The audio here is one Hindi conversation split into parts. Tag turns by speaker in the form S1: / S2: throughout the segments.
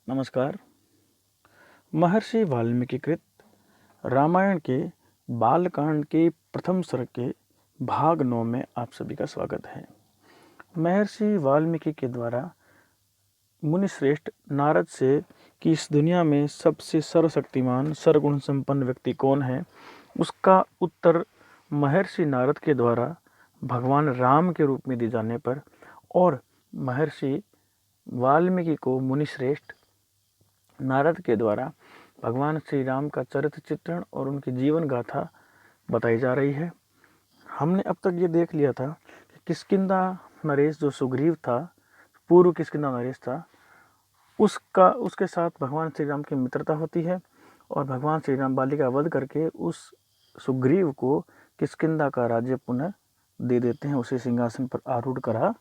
S1: नमस्कार। महर्षि वाल्मीकि कृत रामायण के बालकांड के प्रथम सर्ग के भाग 9 में आप सभी का स्वागत है। महर्षि वाल्मीकि के द्वारा मुनिश्रेष्ठ नारद से कि इस दुनिया में सबसे सर्वशक्तिमान सर्वगुण संपन्न व्यक्ति कौन है, उसका उत्तर महर्षि नारद के द्वारा भगवान राम के रूप में दिए जाने पर और महर्षि वाल्मीकि को मुनिश्रेष्ठ नारद के द्वारा भगवान श्री राम का चरित्र चित्रण और उनकी जीवन गाथा बताई जा रही है। हमने अब तक ये देख लिया था कि किष्किंधा नरेश जो सुग्रीव था, पूर्व किष्किंधा नरेश था, उसके साथ भगवान श्री राम की मित्रता होती है और भगवान श्री राम बाली का वध करके उस सुग्रीव को किष्किंधा का राज्य पुनः दे देते हैं, उसे सिंहासन पर आरूढ़ करा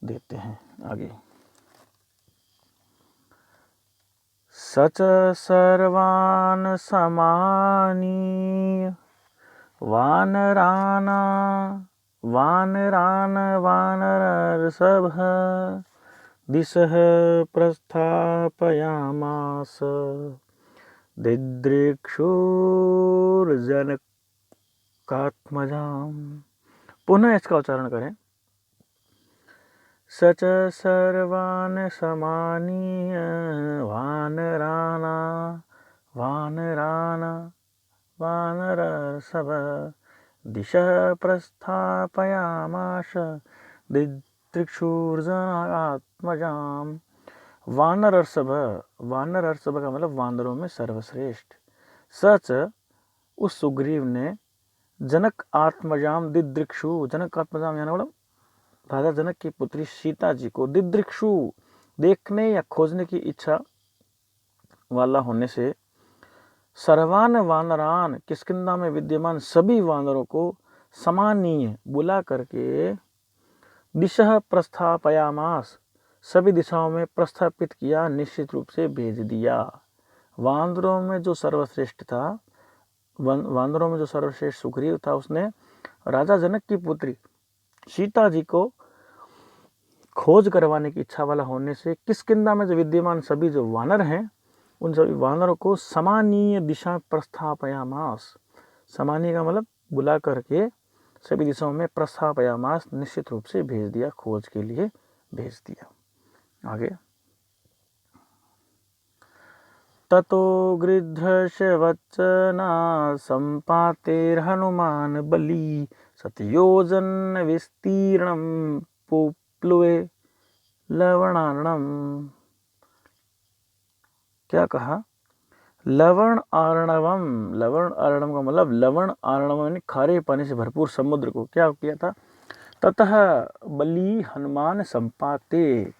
S1: देते हैं। आगे सच सर्वान् समानीय वानरान् वानरर्षभः दिशः प्रस्थापयामास दिदृक्षुर्जनकात्मजाम्। पुनः इसका उच्चारण करें। सच सर्वान् समानीय वानरान् वानरर्षभः दिशः प्रस्थापयामास दिदृक्षुर्जनकात्मजाम्। वानरर्षभ का मतलब वानरों में सर्वश्रेष्ठ। सच उस सुग्रीव ने जनक आत्मजाम दिदृक्षु, जनक आत्मजाम यानी मतलब राजा जनक की पुत्री सीता जी को दिदृक्षु देखने या खोजने की इच्छा वाला होने से सर्वान वानरान किष्किंधा में विद्यमान सभी वानरों को समानीय बुला करके दिशा प्रस्थापयामास सभी दिशाओं में प्रस्थापित किया, निश्चित रूप से भेज दिया। वानरों में जो सर्वश्रेष्ठ था, वानरों में जो सर्वश्रेष्ठ सुग्रीव था, उसने राजा जनक की पुत्री सीता जी को खोज करवाने की इच्छा वाला होने से किष्किंधा में जो विद्यमान सभी जो वानर हैं, उन सभी वानरों को समानीय दिशा प्रस्थापयामास, समानीय का मतलब बुला करके सभी दिशाओं में प्रस्थापयामास निश्चित रूप से भेज दिया, खोज के लिए भेज दिया। आगे ततो गृध्रस्य वचना सम्पातेर्हनुमान बली सतयोजन विस्तीर्णं पुप्लुवे लवणार्णम। क्या कहा? लवण अर्णवम। लवण अर्णव का मतलब लवण अर्णव यानी खारे पानी से भरपूर समुद्र को क्या किया था? ततः बली हनुमान संपाते,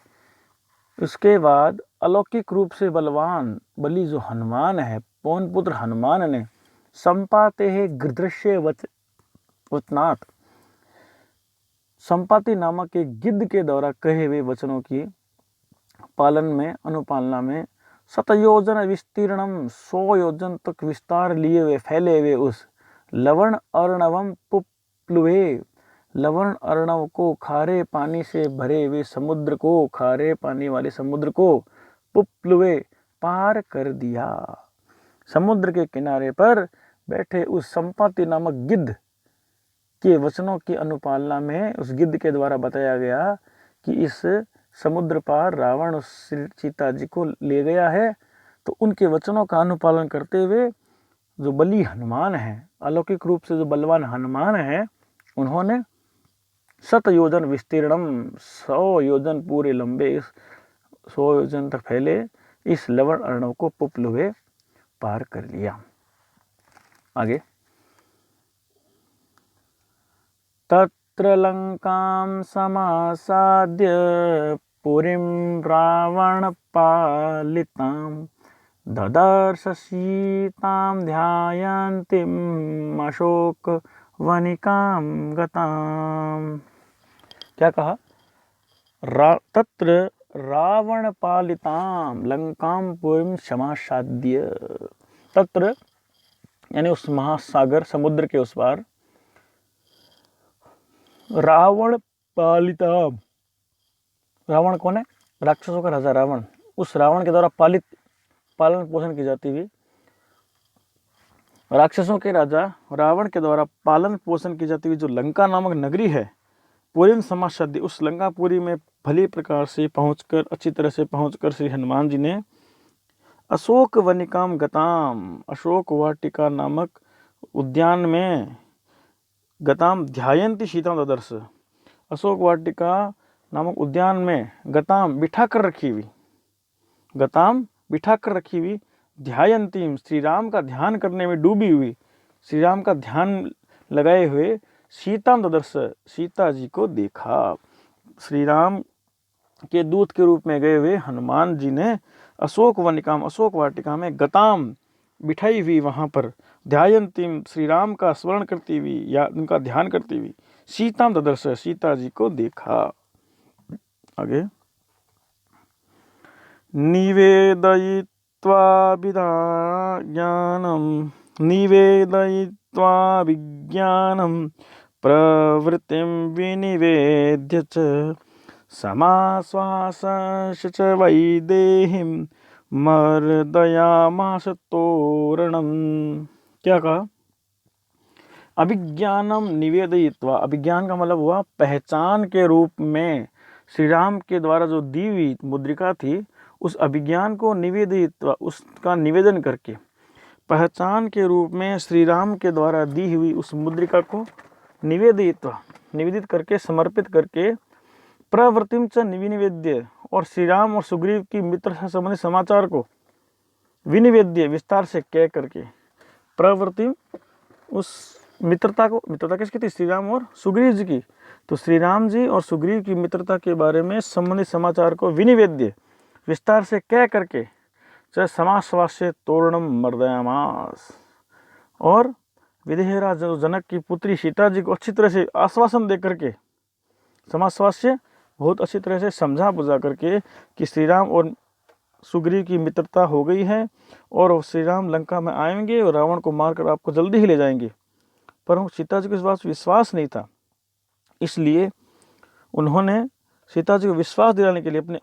S1: उसके बाद अलौकिक रूप से बलवान बली जो हनुमान है, पवन पुत्र हनुमान ने संपाते है गृध्रस्य वचनात्, संपाति नामक एक गिद्ध के द्वारा कहे हुए वचनों की पालन में, अनुपालना में शतयोजन विस्तीर्णम 100 योजन तक विस्तार लिए हुए फैले हुए उस लवण अर्णवम पुप्लुवे, लवण अर्णव को खारे पानी से भरे हुए समुद्र को, खारे पानी वाले समुद्र को पुप्लुवे पार कर दिया। समुद्र के किनारे पर बैठे उस संपाति नामक गिद्ध के वचनों की अनुपालना में उस गिद्ध के द्वारा बताया गया कि इस समुद्र पार रावण उस सीता जी को ले गया है, तो उनके वचनों का अनुपालन करते हुए जो बली हनुमान है, अलौकिक रूप से जो बलवान हनुमान है, उन्होंने 100 योजन विस्तीर्णम 100 योजन पूरे लंबे, इस 100 योजन तक फैले इस लवण अर्णव को पुप्लुवे पार कर लिया। आगे तत्र लंकां समासाद्य पुरीं रावण पालितां ददर्श सीतां ध्यायन्तीम् अशोक वनिकां गताम्। क्या कहा? तत्र रावण पालितां लंकां पुरीं समासाद्य, तत्र यानी उस महासागर समुद्र के उस पार रावण पालिता, रावण कौन है? राक्षसों का राजा रावण, उस रावण के द्वारा पालन पोषण की जाती हुई, राक्षसों के राजा रावण के द्वारा पालन पोषण की जाती हुई जो लंका नामक नगरी है, पूरी समाशद्य, उस लंकापुरी में भली प्रकार से पहुंचकर, अच्छी तरह से पहुंचकर श्री हनुमान जी ने अशोक वनिकाम गताम, अशोक वाटिका नामक उद्यान में, गताम ध्यायंती सीताम ददर्श, अशोक वाटिका नामक उद्यान में गताम बिठा कर रखी हुई, गताम बिठा कर रखी हुई, ध्यायंतीम श्री राम का ध्यान करने में डूबी हुई, श्री राम का ध्यान लगाए हुए, सीताम ददर्श, सीता जी को देखा। श्री राम के दूत के रूप में गए हुए हनुमान जी ने अशोक वनिकाम, अशोक वाटिका में गताम बिठाई हुई, वहां पर ध्यायंतीम श्री राम का स्मरण करती हुई या उनका ध्यान करती हुई, सीताम ददर्श, सीता जी को देखा। आगे, निवेदयित्वा विज्ञानम, निवेदयित्वा विज्ञानम प्रवृत्तिं विनिवेद्य च समाश्वास्य च वैदेहीं मर्दयामास तोरणम। क्या कहा? अभिज्ञानम निवेदयित्वा, अभिज्ञान का मतलब हुआ पहचान के रूप में, श्री राम के द्वारा जो दी हुई मुद्रिका थी, उस अभिज्ञान को निवेदयित्वा, उसका निवेदन करके, पहचान के रूप में श्री राम के द्वारा दी हुई उस मुद्रिका को निवेदयित्वा, निवेदित करके, समर्पित करके, प्रवृत्तिम च विनिवेद्य, और श्री राम और सुग्रीव की मित्रता से संबंधित समाचार को विनिवेद्य, विस्तार से कह करके, प्रवृत्तिम, उस मित्रता को, मित्रता किसकी थी? श्री राम और सुग्रीव जी की। तो श्री राम जी और सुग्रीव की मित्रता के बारे में संबंधित समाचार को विनिवेद्य, विस्तार से कह करके, चाहे समाश्वास्य तोरणम मर्दयामास, और विदेहराज जनक की पुत्री सीता जी को अच्छी तरह से आश्वासन दे करके, समाश्वास्य बहुत अच्छी तरह से समझा बुझा करके कि श्री राम और सुग्रीव की मित्रता हो गई है और श्री राम लंका में आएंगे और रावण को मारकर आपको जल्दी ही ले जाएंगे। पर सीता जी को इस बात विश्वास नहीं था, इसलिए उन्होंने सीता जी को विश्वास दिलाने के लिए अपने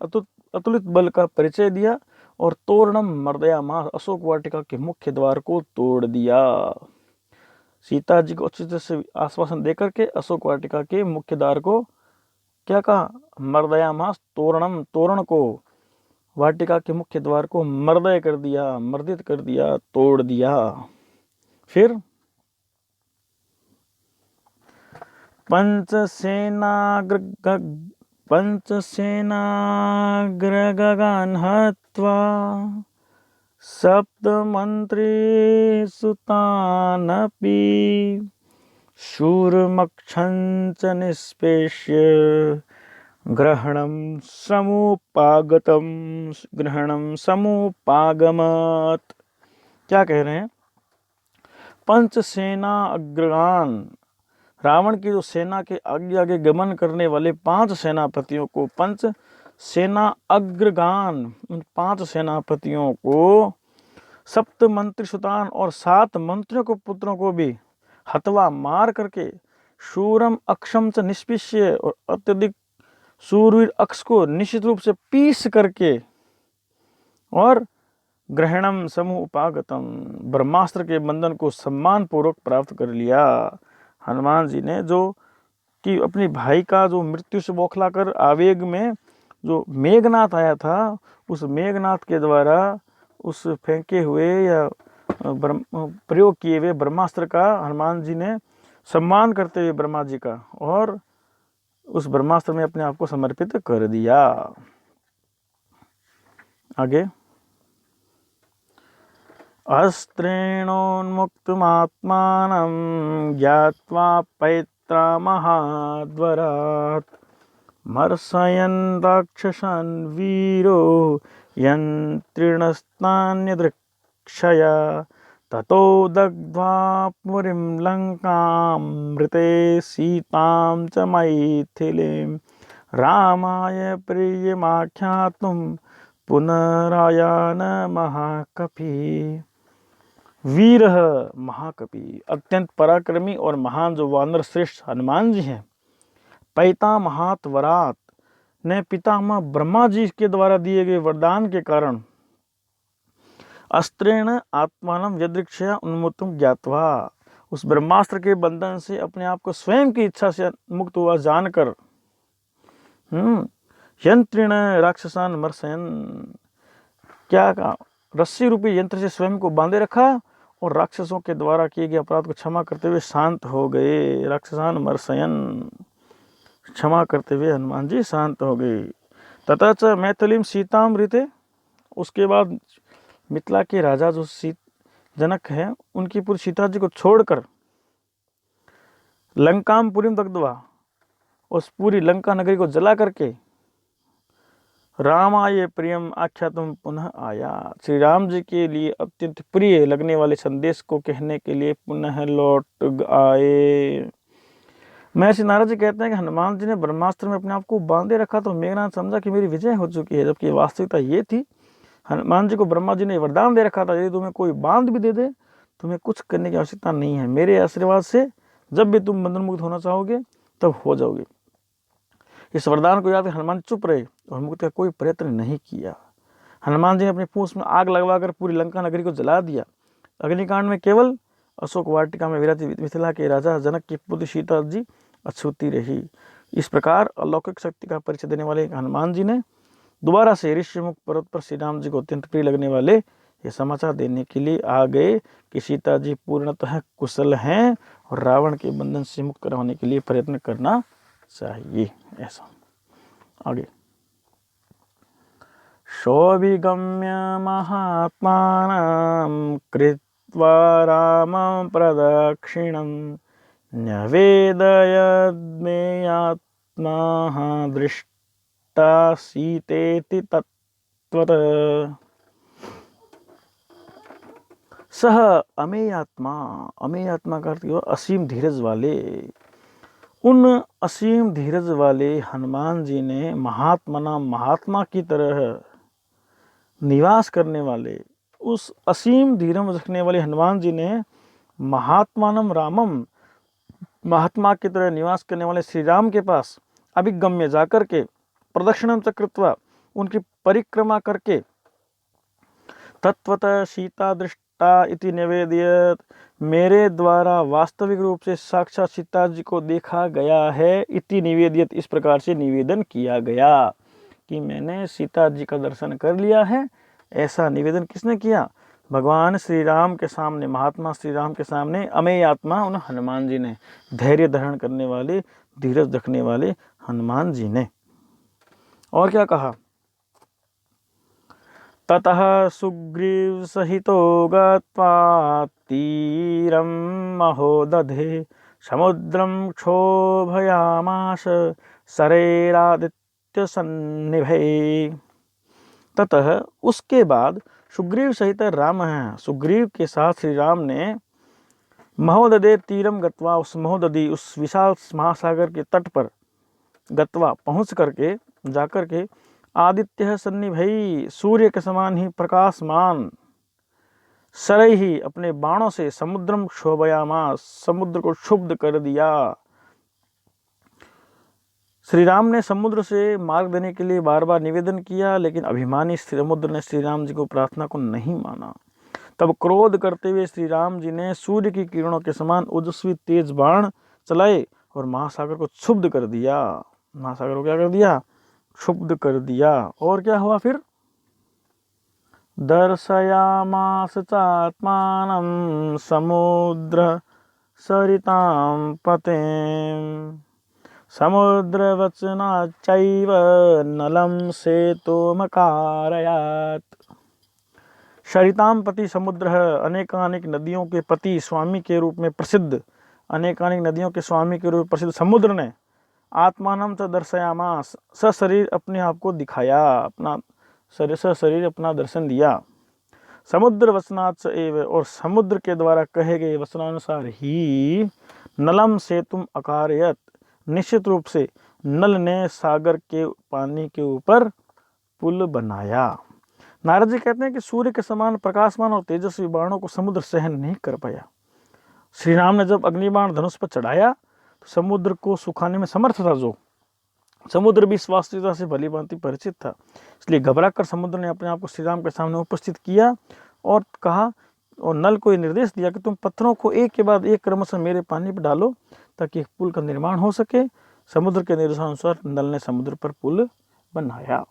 S1: अतुलित बल का परिचय दिया और तोरणम मर्दयामास, अशोक वाटिका के मुख्य द्वार को तोड़ दिया। सीता जी को अच्छी तरह से आश्वासन देकर के अशोक वाटिका के मुख्य द्वार को क्या कहा? मर्दयामास, तोरणम, तोरण को, वाटिका के मुख्य द्वार को मर्दय कर दिया, मर्दित कर दिया, तोड़ दिया। फिर पंचसेनाग्रगान् हत्वा सप्तमन्त्री सुतानपि शूरमक्षञ्च निष्पेष्य ग्रहणं समुपागमत्। क्या कह रहे हैं? पंचसेना अग्रगान, रावण की जो सेना के आगे आगे गमन करने वाले 5 सेनापतियों को, पंच सेना अग्रगान, उन 5 सेनापतियों को, सप्त मंत्री सुतान, और 7 मंत्रियों को, पुत्रों को भी हतवा, मार करके, शूरम अक्षम च निष्पिष्य, और अत्यधिक शूरवीर अक्ष को निश्चित रूप से पीस करके, और ग्रहणम समूह उपागतम, ब्रह्मास्त्र के बंधन को सम्मान पूर्वक प्राप्त कर लिया। हनुमान जी ने जो कि अपने भाई का जो मृत्यु से बौखलाकर आवेग में जो मेघनाथ आया था, उस मेघनाथ के द्वारा उस फेंके हुए या प्रयोग किए हुए ब्रह्मास्त्र का हनुमान जी ने सम्मान करते हुए ब्रह्मा जी का, और उस ब्रह्मास्त्र में अपने आप को समर्पित कर दिया। आगे, अस्त्रेणोन्मुक्तमात्मानं ज्ञात्वा पैत्रामहाद्वरात् मर्शयन् राक्षसान् वीरो यन्त्रिणस्तान्यदृक्षया ततो दग्ध्वा पुरीं लङ्कां मृते सीतां च मैथिलीं रामाय प्रियमाख्यातुं पुनरायान महाकपि। वीर महाकपि, अत्यंत पराक्रमी और महान जो वानर श्रेष्ठ हनुमान जी हैं, पैतामहात वरात, ने पितामह ब्रह्मा जी के द्वारा दिए गए वरदान के कारण अस्त्रेण आत्मानं यदृक्षया उन्मुक्तं ज्ञात्वा, उस ब्रह्मास्त्र के बंधन से अपने आप को स्वयं की इच्छा से मुक्त हुआ जानकर यंत्रेण राक्षसान मर्शयन, क्या कहा, रस्सी रूपी यंत्र से स्वयं को बांधे रखा और राक्षसों के द्वारा किए गए अपराध को क्षमा करते हुए शांत हो गए। राक्षसान मर्शयन, क्षमा करते हुए हनुमान जी शांत हो गए। तथा च मैथिलीम सीतामृते, उसके बाद मिथिला के राजा जो जनक है उनकी पूरी सीता जी को छोड़कर लंकाम पुरीम दग्धवा, उस पूरी लंका नगरी को जला करके रामाय प्रियम आख्यातम पुनः आया, श्री राम जी के लिए अत्यंत प्रिय लगने वाले संदेश को कहने के लिए पुनः लौट आए। महर्षि नारद जी कहते हैं कि हनुमान जी ने ब्रह्मास्त्र में अपने आप को बांधे रखा तो मेघनाथ समझा कि मेरी विजय हो चुकी है, जबकि वास्तविकता ये थी हनुमान जी को ब्रह्मा जी ने वरदान दे रखा था, यदि तुम्हें कोई बांध भी दे दे तुम्हें कुछ करने की आवश्यकता नहीं है, मेरे आशीर्वाद से जब भी तुम बंधन मुक्त होना चाहोगे तब हो जाओगे। इस वरदान को याद कर हनुमान चुप रहे और मुक्ति का कोई प्रयत्न नहीं किया। हनुमान जी ने अपनी पूंछ में आग लगवाकर पूरी लंका नगरी को जला दिया। अग्निकांड में केवल अशोक वाटिका में विराजी मिथिला के राजा जनक की पुत्री सीता जी अछूती रही। इस प्रकार अलौकिक शक्ति का परिचय देने वाले हनुमान जी ने दोबारा से ऋषिमुख पर्वत पर श्री राम जी को अत्यंत प्रिय लगने वाले ये समाचार देने के लिए आ गए कि सीता जी पूर्णतः कुशल हैं और रावण के बंधन से मुक्त करवाने के लिए प्रयत्न करना चाहिए। ऐसा आगे, शोभिगम्य महात्मानं कृत्वा रामं प्रदक्षिणं न्यवेदयद्मेयात्मा दृष्टा सीतेति तत्त्वतः। सह अमेयात्मा, अमेयात्मा का अर्थ असीम धीरज वाले, उन असीम धीरज वाले हनुमान जी ने महात्मा की तरह निवास करने वाले, उस असीम धीरज रखने वाले हनुमान जी ने महात्मानम रामम, महात्मा की तरह निवास करने वाले श्री राम के पास अभिगम्य जाकर के प्रदक्षिणम चक्रत्वा, उनकी परिक्रमा करके तत्वतः सीता दृष्टा इति निवेदयत, मेरे द्वारा वास्तविक रूप से साक्षात सीता जी को देखा गया है, इति निवेदयत, इस प्रकार से निवेदन किया गया कि मैंने सीता जी का दर्शन कर लिया है। ऐसा निवेदन किसने किया? भगवान श्री राम के सामने, महात्मा श्री राम के सामने अमेय आत्मा उन हनुमान जी ने, धैर्य धारण करने वाले, धीरज रखने वाले हनुमान जी ने। और क्या कहा? ततः सुग्रीव सहितो गत्वा तीरं महोदधे समुद्रं क्षोभयामास शरैरादित्य सन्निभे। ततः उसके बाद सुग्रीव सहित राम है, सुग्रीव के साथ श्री राम ने महोदधे तीरम गत्वा, उस महोदधि, उस विशाल महासागर के तट पर गत्वा पहुंच करके, जाकर के आदित्य सन्निभई, सूर्य के समान ही प्रकाशमान, सरय ही, अपने बाणों से समुद्रम क्षोभयामा, समुद्र को क्षुब्ध कर दिया। श्री राम ने समुद्र से मार्ग देने के लिए बार बार निवेदन किया, लेकिन अभिमानी समुद्र ने श्री राम जी को प्रार्थना को नहीं माना। तब क्रोध करते हुए श्री राम जी ने सूर्य की किरणों के समान ओजस्वी तेज बाण चलाए और महासागर को क्षुब्ध कर दिया। महासागर को क्या कर दिया? क्षुब्ध कर दिया। और क्या हुआ फिर? दर्शयामास चात्मानं समुद्र सरितां पतें समुद्रवचनाच्चैव नलं सेतुमकारयात्। सरिताम पति समुद्र है, अनेकानेक नदियों के पति, स्वामी के रूप में प्रसिद्ध, अनेकानेक नदियों के स्वामी के रूप में प्रसिद्ध समुद्र ने आत्मानम च दर्शयामास, सशरीर अपने आप को दिखाया, अपना सशरीर अपना दर्शन दिया। समुद्र वचनात् एव, और समुद्र के द्वारा कहे गए वचनानुसार ही नलम सेतुम अकारयत, निश्चित रूप से नल ने सागर के पानी के ऊपर पुल बनाया। नारद जी कहते हैं कि सूर्य के समान प्रकाशमान और तेजस्वी बाणों को समुद्र सहन नहीं कर पाया। श्री राम ने जब अग्निबाण धनुष पर चढ़ाया तो समुद्र को सुखाने में समर्थ था जो, समुद्र भी स्वास्थ्यता से भली भांति परिचित था, इसलिए घबराकर समुद्र ने अपने आप को श्री राम के सामने उपस्थित किया और कहा, और नल को ये निर्देश दिया कि तुम पत्थरों को एक के बाद एक क्रमशः मेरे पानी पर डालो ताकि एक पुल का निर्माण हो सके। समुद्र के निर्देशानुसार नल ने समुद्र पर पुल बनाया।